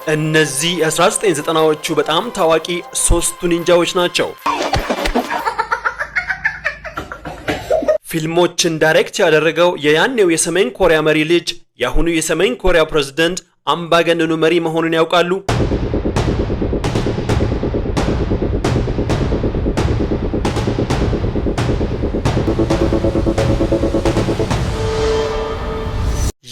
እነዚህ 1990ዎቹ በጣም ታዋቂ ሶስቱ ኒንጃዎች ናቸው። ፊልሞችን ዳይሬክት ያደረገው የያኔው የሰሜን ኮሪያ መሪ ልጅ የአሁኑ የሰሜን ኮሪያ ፕሬዝዳንት አምባገነኑ መሪ መሆኑን ያውቃሉ?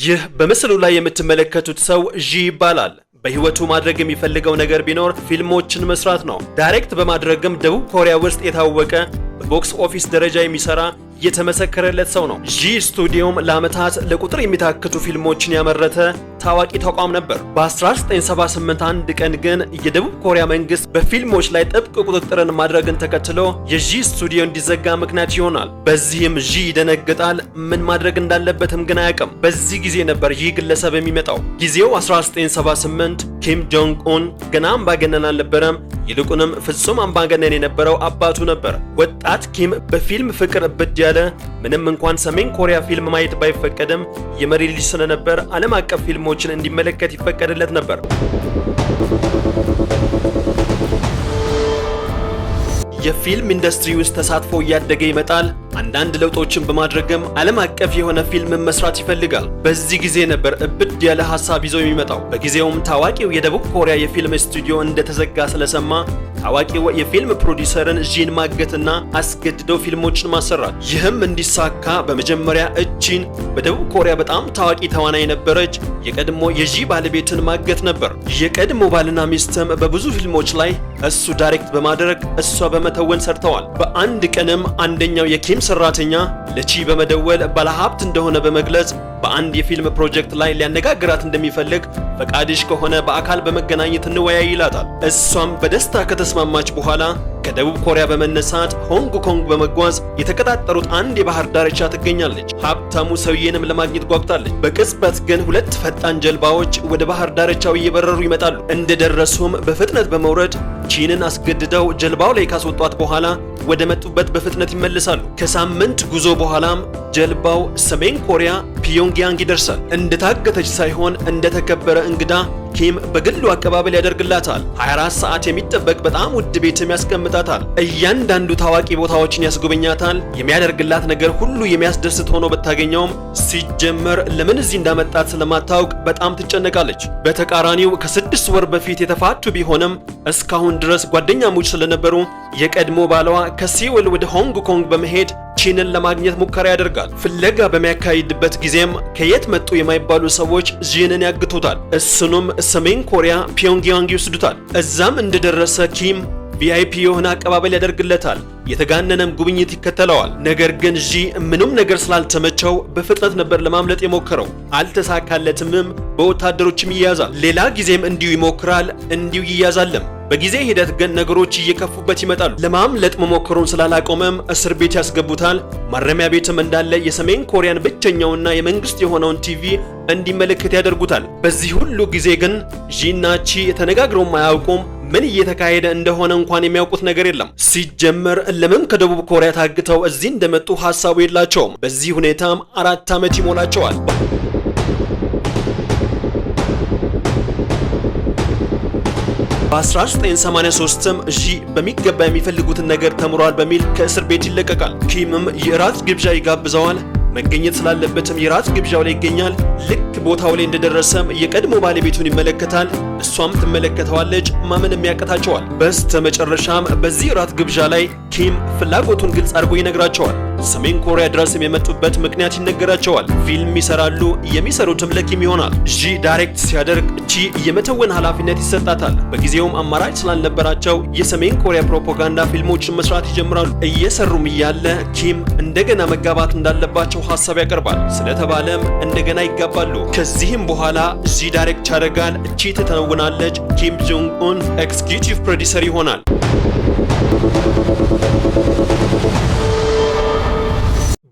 ይህ በምስሉ ላይ የምትመለከቱት ሰው ዢ ይባላል። በህይወቱ ማድረግ የሚፈልገው ነገር ቢኖር ፊልሞችን መስራት ነው። ዳይሬክት በማድረግም ደቡብ ኮሪያ ውስጥ የታወቀ በቦክስ ኦፊስ ደረጃ የሚሰራ የተመሰከረለት ሰው ነው። ዢ ስቱዲዮም ለዓመታት ለቁጥር የሚታክቱ ፊልሞችን ያመረተ ታዋቂ ተቋም ነበር። በ1978 አንድ ቀን ግን የደቡብ ኮሪያ መንግስት በፊልሞች ላይ ጥብቅ ቁጥጥርን ማድረግን ተከትሎ የዢ ስቱዲዮ እንዲዘጋ ምክንያት ይሆናል። በዚህም ዢ ይደነግጣል። ምን ማድረግ እንዳለበትም ግን አያውቅም። በዚህ ጊዜ ነበር ይህ ግለሰብ የሚመጣው። ጊዜው 1978 ኪም ጆንግ ኡን ገና አምባገነን አልነበረም። ይልቁንም ፍጹም አምባገነን የነበረው አባቱ ነበር። ወጣት ኪም በፊልም ፍቅር ብድ ያለ ምንም እንኳን ሰሜን ኮሪያ ፊልም ማየት ባይፈቀድም የመሪ ልጅ ስለነበር ዓለም አቀፍ ፊልሞችን እንዲመለከት ይፈቀድለት ነበር። የፊልም ኢንዱስትሪ ውስጥ ተሳትፎ እያደገ ይመጣል። አንዳንድ ለውጦችን በማድረግም ዓለም አቀፍ የሆነ ፊልም መስራት ይፈልጋል። በዚህ ጊዜ ነበር እብድ ያለ ሐሳብ ይዞ የሚመጣው። በጊዜውም ታዋቂው የደቡብ ኮሪያ የፊልም ስቱዲዮ እንደተዘጋ ስለሰማ ታዋቂው የፊልም ፕሮዲውሰርን ዢን ማገትና አስገድደው ፊልሞችን ማሰራት። ይህም እንዲሳካ በመጀመሪያ ጂን በደቡብ ኮሪያ በጣም ታዋቂ ተዋናይ የነበረች የቀድሞ የዢ ባለቤትን ማገት ነበር። የቀድሞ ባልና ሚስትም በብዙ ፊልሞች ላይ እሱ ዳይሬክት በማድረግ እሷ በመተወን ሰርተዋል። በአንድ ቀንም አንደኛው የኪም ሰራተኛ ለቺ በመደወል ባለሀብት እንደሆነ በመግለጽ በአንድ የፊልም ፕሮጀክት ላይ ሊያነጋግራት እንደሚፈልግ ፈቃድሽ ከሆነ በአካል በመገናኘት እንወያይ ይላታል። እሷም በደስታ ከተስማማች በኋላ ከደቡብ ኮሪያ በመነሳት ሆንግ ኮንግ በመጓዝ የተቀጣጠሩት አንድ የባህር ዳርቻ ትገኛለች። ሀብታሙ ሰውዬንም ለማግኘት ጓጉታለች። በቅጽበት ግን ሁለት ፈጣን ጀልባዎች ወደ ባህር ዳርቻው እየበረሩ ይመጣሉ። እንደደረሱም በፍጥነት በመውረድ ቺንን አስገድደው ጀልባው ላይ ካስወጧት በኋላ ወደ መጡበት በፍጥነት ይመለሳሉ። ከሳምንት ጉዞ በኋላም ጀልባው ሰሜን ኮሪያ ፒዮንግያንግ ይደርሳል። እንደታገተች ሳይሆን እንደተከበረ እንግዳ ኪም በግሉ አቀባበል ያደርግላታል። 24 ሰዓት የሚጠበቅ በጣም ውድ ቤትም ያስቀምጣታል። እያንዳንዱ ታዋቂ ቦታዎችን ያስጎበኛታል። የሚያደርግላት ነገር ሁሉ የሚያስደስት ሆኖ ብታገኘውም ሲጀመር ለምን እዚህ እንዳመጣት ስለማታውቅ በጣም ትጨነቃለች። በተቃራኒው ከ6 ወር በፊት የተፋቱ ቢሆንም እስካሁን ድረስ ጓደኛሞች ስለነበሩ የቀድሞ ባሏ ከሲኦል ወደ ሆንግ ኮንግ በመሄድ ቺንን ለማግኘት ሙከራ ያደርጋል። ፍለጋ በሚያካሂድበት ጊዜም ከየት መጡ የማይባሉ ሰዎች ጂንን ያግቱታል። እሱንም ሰሜን ኮሪያ ፒዮንግያንግ ይወስዱታል። እዛም እንደደረሰ ኪም ቪአይፒ የሆነ አቀባበል ያደርግለታል። የተጋነነም ጉብኝት ይከተለዋል። ነገር ግን ዢ ምንም ነገር ስላልተመቸው በፍጥነት ነበር ለማምለጥ የሞከረው። አልተሳካለትምም። በወታደሮችም ይያዛል። ሌላ ጊዜም እንዲሁ ይሞክራል፣ እንዲሁ ይያዛልም። በጊዜ ሂደት ግን ነገሮች እየከፉበት ይመጣሉ። ለማምለጥ መሞከሩን ስላላቆመም እስር ቤት ያስገቡታል። ማረሚያ ቤትም እንዳለ የሰሜን ኮሪያን ብቸኛውና የመንግስት የሆነውን ቲቪ እንዲመለከት ያደርጉታል። በዚህ ሁሉ ጊዜ ግን ዢና ቺ ተነጋግረው አያውቁም። ምን እየተካሄደ እንደሆነ እንኳን የሚያውቁት ነገር የለም። ሲጀመር ለምን ከደቡብ ኮሪያ ታግተው እዚህ እንደመጡ ሐሳቡ የላቸውም። በዚህ ሁኔታም 4 ዓመት ይሞላቸዋል። በ1983ም ዢ በሚገባ የሚፈልጉትን ነገር ተምሯል በሚል ከእስር ቤት ይለቀቃል። ኪምም የራት ግብዣ ይጋብዘዋል። መገኘት ስላለበትም የራት ግብዣው ላይ ይገኛል። ልክ ቦታው ላይ እንደደረሰም የቀድሞ ባለቤቱን ይመለከታል። እሷም ትመለከተዋለች። ማመንም ያቀታቸዋል። በስተመጨረሻም በዚህ ራት ግብዣ ላይ ኪም ፍላጎቱን ግልጽ አድርጎ ይነግራቸዋል። ሰሜን ኮሪያ ድረስም የመጡበት ምክንያት ይነገራቸዋል። ፊልም ይሰራሉ። የሚሰሩትም ለኪም ይሆናል። ዢ ዳይሬክት ሲያደርግ ቺ የመተወን ኃላፊነት ይሰጣታል። በጊዜውም አማራጭ ስላልነበራቸው የሰሜን ኮሪያ ፕሮፓጋንዳ ፊልሞችን መስራት ይጀምራሉ። እየሰሩም እያለ ኪም እንደገና መጋባት እንዳለባቸው ሐሳብ ያቀርባል። ስለተባለም እንደገና ይጋባሉ። ከዚህም በኋላ ዢ ዳይሬክት ያደርጋል። ቺ ትተውናለች። ኪም ጆንግ ኡን ኤክስኪዩቲቭ ፕሮዲውሰር ይሆናል።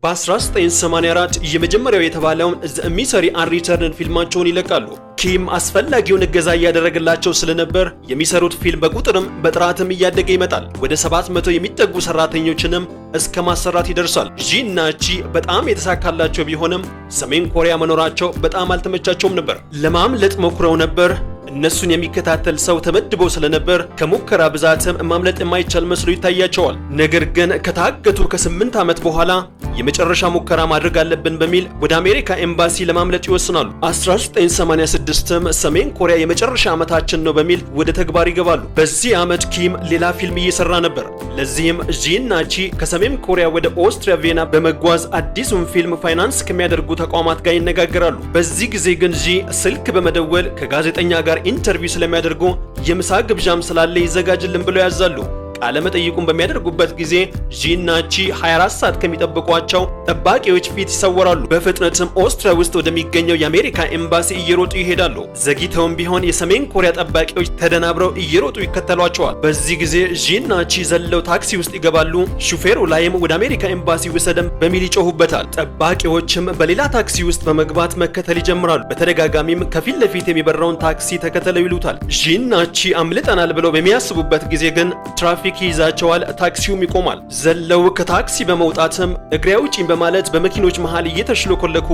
በ1984 የመጀመሪያው የተባለውን ዘ ሚሰሪ አን ሪተርን ፊልማቸውን ይለቃሉ። ኪም አስፈላጊውን እገዛ እያደረገላቸው ስለነበር የሚሰሩት ፊልም በቁጥርም በጥራትም እያደገ ይመጣል። ወደ 700 የሚጠጉ ሰራተኞችንም እስከ ማሰራት ይደርሳል። ዢ እና ቺ በጣም የተሳካላቸው ቢሆንም ሰሜን ኮሪያ መኖራቸው በጣም አልተመቻቸውም ነበር። ለማምለጥ ሞክረው ነበር። እነሱን የሚከታተል ሰው ተመድቦ ስለነበር ከሙከራ ብዛትም ማምለጥ የማይቻል መስሎ ይታያቸዋል። ነገር ግን ከታገቱ ከ8 ዓመት በኋላ የመጨረሻ ሙከራ ማድረግ አለብን በሚል ወደ አሜሪካ ኤምባሲ ለማምለጥ ይወስናሉ። 1986ም ሰሜን ኮሪያ የመጨረሻ ዓመታችን ነው በሚል ወደ ተግባር ይገባሉ። በዚህ ዓመት ኪም ሌላ ፊልም እየሰራ ነበር። ለዚህም ዢ እና ቺ ከሰሜን ኮሪያ ወደ ኦስትሪያ ቪየና በመጓዝ አዲሱን ፊልም ፋይናንስ ከሚያደርጉ ተቋማት ጋር ይነጋገራሉ። በዚህ ጊዜ ግን ዢ ስልክ በመደወል ከጋዜጠኛ ጋር ኢንተርቪው ስለሚያደርጉ የምሳ ግብዣም ስላለ ይዘጋጅልን ብለው ያዛሉ። ቃለ መጠይቁን በሚያደርጉበት ጊዜ ዢ እና ቺ 24 ሰዓት ከሚጠብቋቸው ጠባቂዎች ፊት ይሰወራሉ። በፍጥነትም ኦስትሪያ ውስጥ ወደሚገኘው የአሜሪካ ኤምባሲ እየሮጡ ይሄዳሉ። ዘግይተውም ቢሆን የሰሜን ኮሪያ ጠባቂዎች ተደናብረው እየሮጡ ይከተሏቸዋል። በዚህ ጊዜ ዢ እና ቺ ዘለው ታክሲ ውስጥ ይገባሉ። ሹፌሩ ላይም ወደ አሜሪካ ኤምባሲ ውሰደም በሚል ይጮሁበታል። ጠባቂዎችም በሌላ ታክሲ ውስጥ በመግባት መከተል ይጀምራሉ። በተደጋጋሚም ከፊት ለፊት የሚበራውን ታክሲ ተከተለው ይሉታል። ዢ እና ቺ አምልጠናል ብለው በሚያስቡበት ጊዜ ግን ትራፊክ ይዛቸዋል። ታክሲውም ይቆማል። ዘለው ከታክሲ በመውጣትም እግሬ አውጪኝ በማለት በመኪኖች መሃል እየተሽለኮለኩ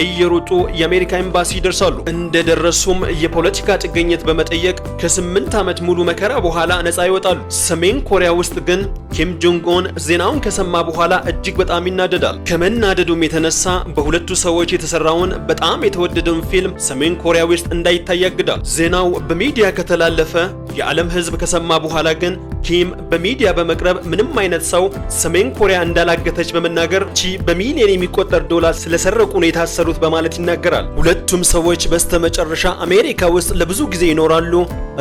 እየሮጡ የአሜሪካ ኤምባሲ ይደርሳሉ። እንደደረሱም የፖለቲካ ጥገኝነት በመጠየቅ ከ8 ዓመት ሙሉ መከራ በኋላ ነፃ ይወጣሉ። ሰሜን ኮሪያ ውስጥ ግን ኪም ጆንግ ኡን ዜናውን ከሰማ በኋላ እጅግ በጣም ይናደዳል። ከመናደዱም የተነሳ በሁለቱ ሰዎች የተሰራውን በጣም የተወደደውን ፊልም ሰሜን ኮሪያ ውስጥ እንዳይታይ ያግዳል። ዜናው በሚዲያ ከተላለፈ የዓለም ሕዝብ ከሰማ በኋላ ግን ኪም በሚዲያ በመቅረብ ምንም አይነት ሰው ሰሜን ኮሪያ እንዳላገተች በመናገር ቺ በሚሊዮን የሚቆጠር ዶላር ስለሰረቁ ነው የታሰሩት በማለት ይናገራል። ሁለቱም ሰዎች በስተመጨረሻ አሜሪካ ውስጥ ለብዙ ጊዜ ይኖራሉ።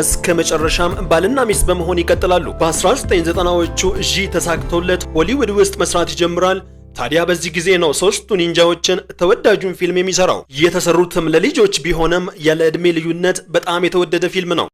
እስከ መጨረሻም ባልና ሚስት በመሆን ይቀጥላሉ። በ1990ዎቹ ዢ ተሳክቶለት ሆሊውድ ውስጥ መስራት ይጀምራል። ታዲያ በዚህ ጊዜ ነው ሶስቱ ኒንጃዎችን ተወዳጁን ፊልም የሚሰራው። የተሰሩትም ለልጆች ቢሆንም ያለ ዕድሜ ልዩነት በጣም የተወደደ ፊልም ነው።